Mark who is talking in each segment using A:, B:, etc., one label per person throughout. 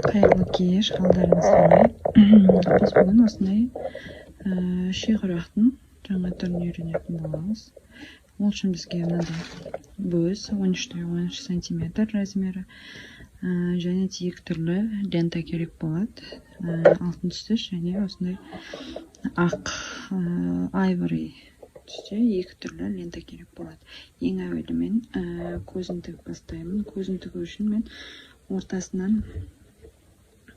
A: Қайырлы кеш, қалдарыңыз қалай? Біз бүгін осындай шиқырақтың жаңа түрін үйренетін боламыз. Ол үшін бізге мынандай бөз 13-13 сантиметр размері және де екі түрлі лента керек болады. Алтын түсті және осындай ақ айвори түсте екі түрлі лента керек болады. Ең әуелі мен көзін тігіп бастаймын. Көзін тігу үшін мен ортасынан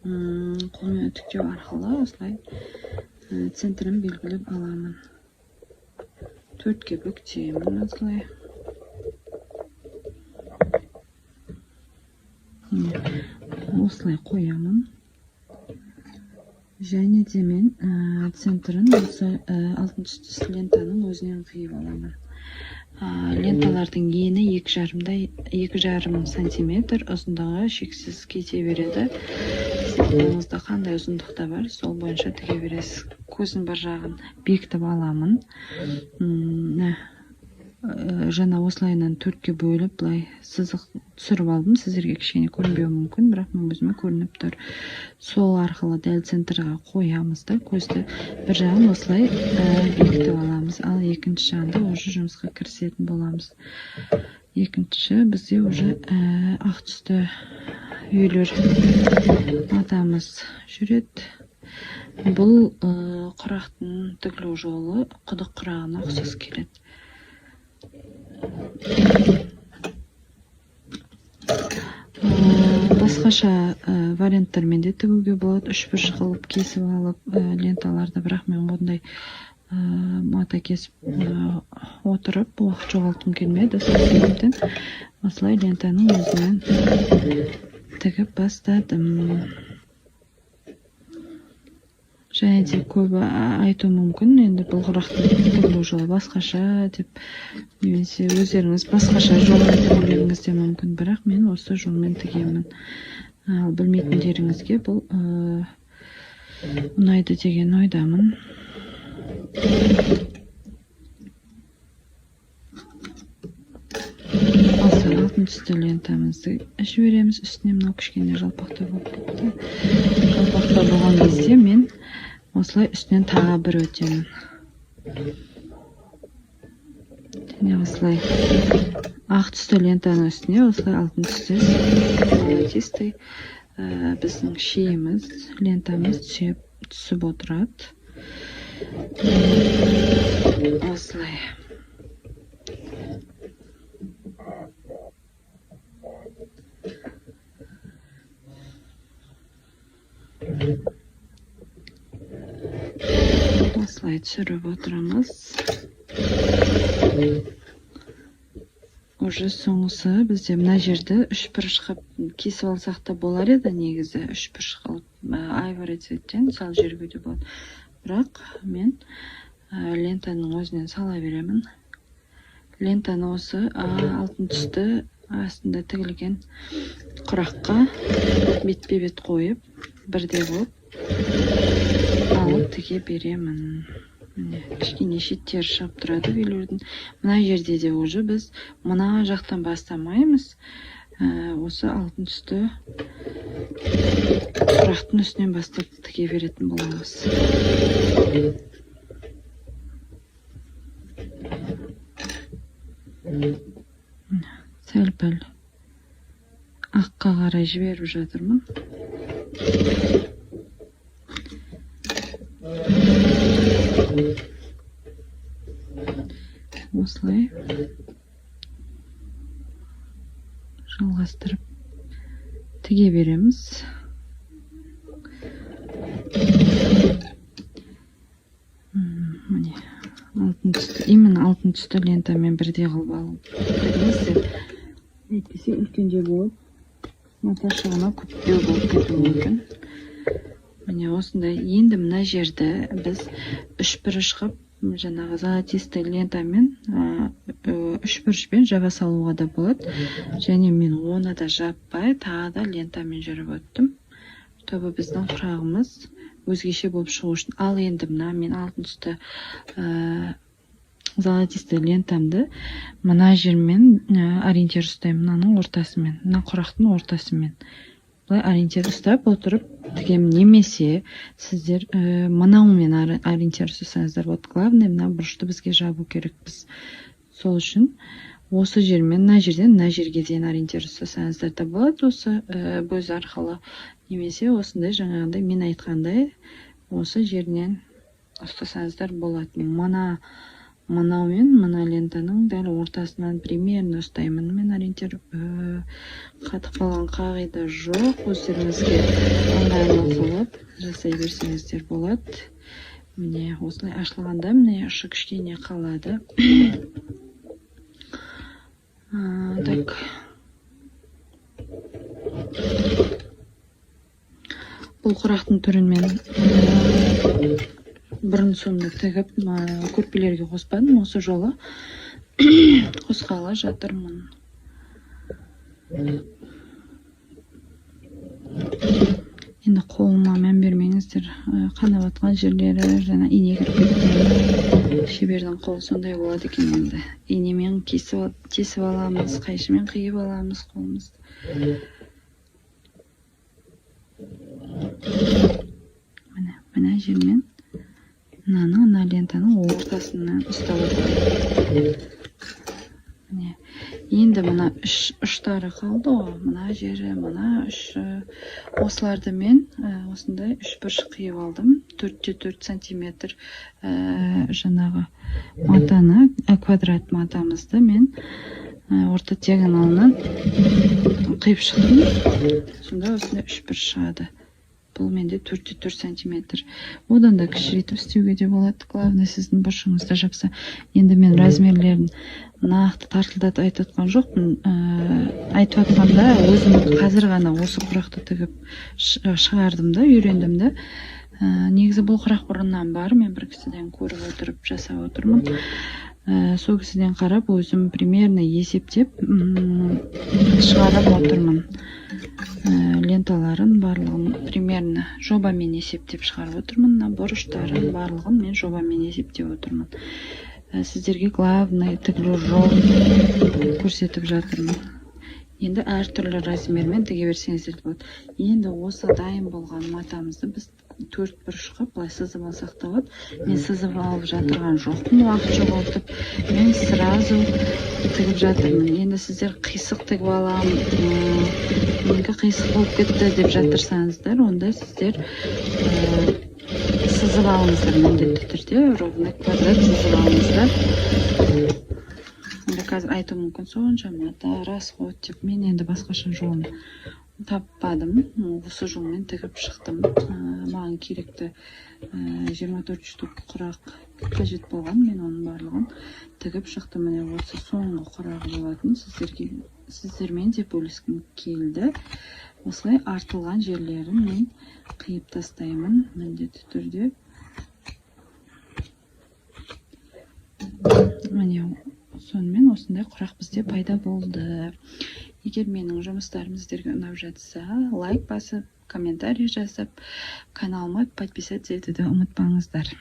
A: қолмен үтіктеу арқылы осылай центрін белгілеп аламын. Төртке бүктеймін осылай. Осылай қоямын. Және де мен центрін осы алтын түсті лентаның өзінен қиып аламын. Ленталардың ені 2,5 сантиметр, ұзындығы шексіз кете береді. Сіздіңізде қандай ұзындықта бар, сол бойынша тіге бересіз. Көздің бір жағын бекітіп аламын. Жаңа осылайынан төртке бөліп, былай сызық түсіріп алдым. Сіздерге кішкене көрінбеуі мүмкін, бірақ мен өзіме көрініп тұр. Сол арқылы дәл центрға қоямыз да, көзді бір жағын осылай бекітіп аламыз. Ал екінші жағында уже жұмысқа кірісетін боламыз. Екінші бізде уже ақ түсті үйлер атамыз жүреді. Бұл құрақтың тігілу жолы құдық құрағына ұқсас келеді. Басқаша варианттармен де тігуге болады. Үшбұрыш қылып кесіп алып ленталарды, бірақ мен ондай мата кесіп отырып уақыт жоғалтқым келмеді. Сол себептен осылай лентаның өзінен тігіп бастадым. Және де көбі айту мүмкін, енді бұл құрақтың тігілу жолы басқаша деп, немесе өздеріңіз басқаша жолмен тігулеріңіз де мүмкін, бірақ мен осы жолмен тігемін. Ал білмейтіндеріңізге бұл ұнайды деген ойдамын. Осы алтын түсті лентамызды жібереміз. Үстіне мынау кішкене жалпақтау болып кетті. Жалпақтау болған кезде мен осылай үстінен тағы бір өтемін. Және осылай ақ түсті лентаның үстіне осылай алтын түсті золотистый біздің шиіміз, лентамыз түсіп отырады. Осылай. Осылай түсіріп отырамыз. Уже соңғысы бізде мына жерді үшбұрышқа кесіп алсақ та болар еді, негізі үшбұрыш қылып айвори цветтен сал жерге де болады. Бірақ мен лентаның өзінен сала беремін. Лентаны осы алтын түсті астында тігілген құраққа бетпе-бет қойып, бірде болып алып тіге беремін. Кішкене шеттері шығып тұрады үйлердің. Мына жерде де уже біз мына жақтан бастамаймыз. Осы алтын түсті құрақтың үстінен бастап тіге беретін боламыз. Сәл-пәл аққа қарай жіберіп жатырмын. Осылай жалғастырып тіге береміз. Міне алтын түсті, именно алтын түсті лентамен бірде қылып алып. Әйтпесе үлкенде болып, мата шығына көптеу болып кетуі мүмкін. Міне осындай. Енді мына жерді біз үшбұрыш қылып, жаңағы золотистый лентамен үшбұрышпен жаба салуға да болады. Және мен оны да жаппай, тағы да лентамен жүріп өттім. Тобы біздің құрағымыз өзгеше болып шығу үшін. Ал енді мына мен алтын түсті золотистый лентамды мына жермен ориентир ұстаймын, мынаның ортасымен, мына құрақтың ортасымен. осылай ориентир ұстап отырып тігемін. Немесе сіздер мынаумен ориентир ұстасаңыздар болады. Главное, мына бұрышты бізге жабу керекпіз. Сол үшін осы жермен мына жерден мына жерге дейін ориентир ұстасаңыздар да болады осы көз арқылы. Немесе осындай жаңағындай мен айтқандай осы жерінен ұстасаңыздар болады. Мынаумен мына лентаның дәл ортасынан примерно ұстаймын. Мен ориентир қатып қалған қағида жоқ. Өздеріңізге ыңғайлы қылып жасай берсеңіздер болады. Міне осылай ашылғанда міне ұшы кішкене қалады. Так. Бұл құрақтың түрін мен бұрын соңды тігіп көрпелерге қоспадым. Осы жолы қосқалы жатырмын. Енді қолыма мән бермеңіздер. Қанап атқан жерлері, жаңа ине кіріп кеткен. Шебердің қолы сондай болады екен енді. Инемен тесіп аламыз, қайшымен қиып аламыз қолымызды. Мына жермен мына лентаның ортасынан ұстап отырмын. Енді мына ұштары қалды ғой. Мына жері, мына ұшы. Осыларды мен осындай үш бұрыш қиып алдым. 4-4 сантиметр жаңағы матаны, квадрат матамызды мен орта диагоналынан қиып шықтым. Сонда осындай үш бұрыш шығады. Бұл менде 4-4 сантиметр. Одан да кішірейтіп істеуге де болады. Главное, сіздің бұрышыңызды жапса. Енді мен размерлерін нақты тартылдатып айтып жоқпын. Айтып атқанда өзім қазір ғана осы құрақты тігіп шығардым да, үйрендім да. Негізі бұл құрақ бұрыннан бар. Мен бір кісіден көріп отырып жасап отырмын. Сол кісіден қарап өзім примерно есептеп шығарып отырмын. Ленталарын барлығын примерно жобамен есептеп шығарып отырмын. Бұрыштарын барлығын мен жобамен есептеп отырмын. Сіздерге главный тігілу жолын көрсетіп жатырмын. Енді әртүрлі размермен тіге берсеңіздер болады. Енді осы дайын болған матамызды біз 4 бұрышқа былай сызып алсақ та болады. Мен сызып алып жатырған жоқпын, уақыт жоғалтып. Мен сразу тігіп жатырмын. Енді сіздер қисық тігіп аламын, менікі қисық болып кетті деп жатырсаңыздар, онда сіздер сызып алыңыздар міндетті түрде, ровный квадрат сызып алыңыздар. Қазір айту мүмкін сонша мата, расход деп. Мен енді басқаша жолын таппадым. Осы жолмен тігіп шықтым. Маған керекті 24 штук құрақ қажет болған. Мен оның барлығын тігіп шықтым. Міне осы соңғы құрағы болатын. Сіздермен де бөліскім келді. Осылай артылған жерлерін мен қиып тастаймын міндетті түрде. Міне сонымен осындай құрақ бізде пайда болды. Егер менің жұмыстарым сіздерге ұнап жатса, лайк басып, комментарий жазып, каналыма подписаться етуді ұмытпаңыздар.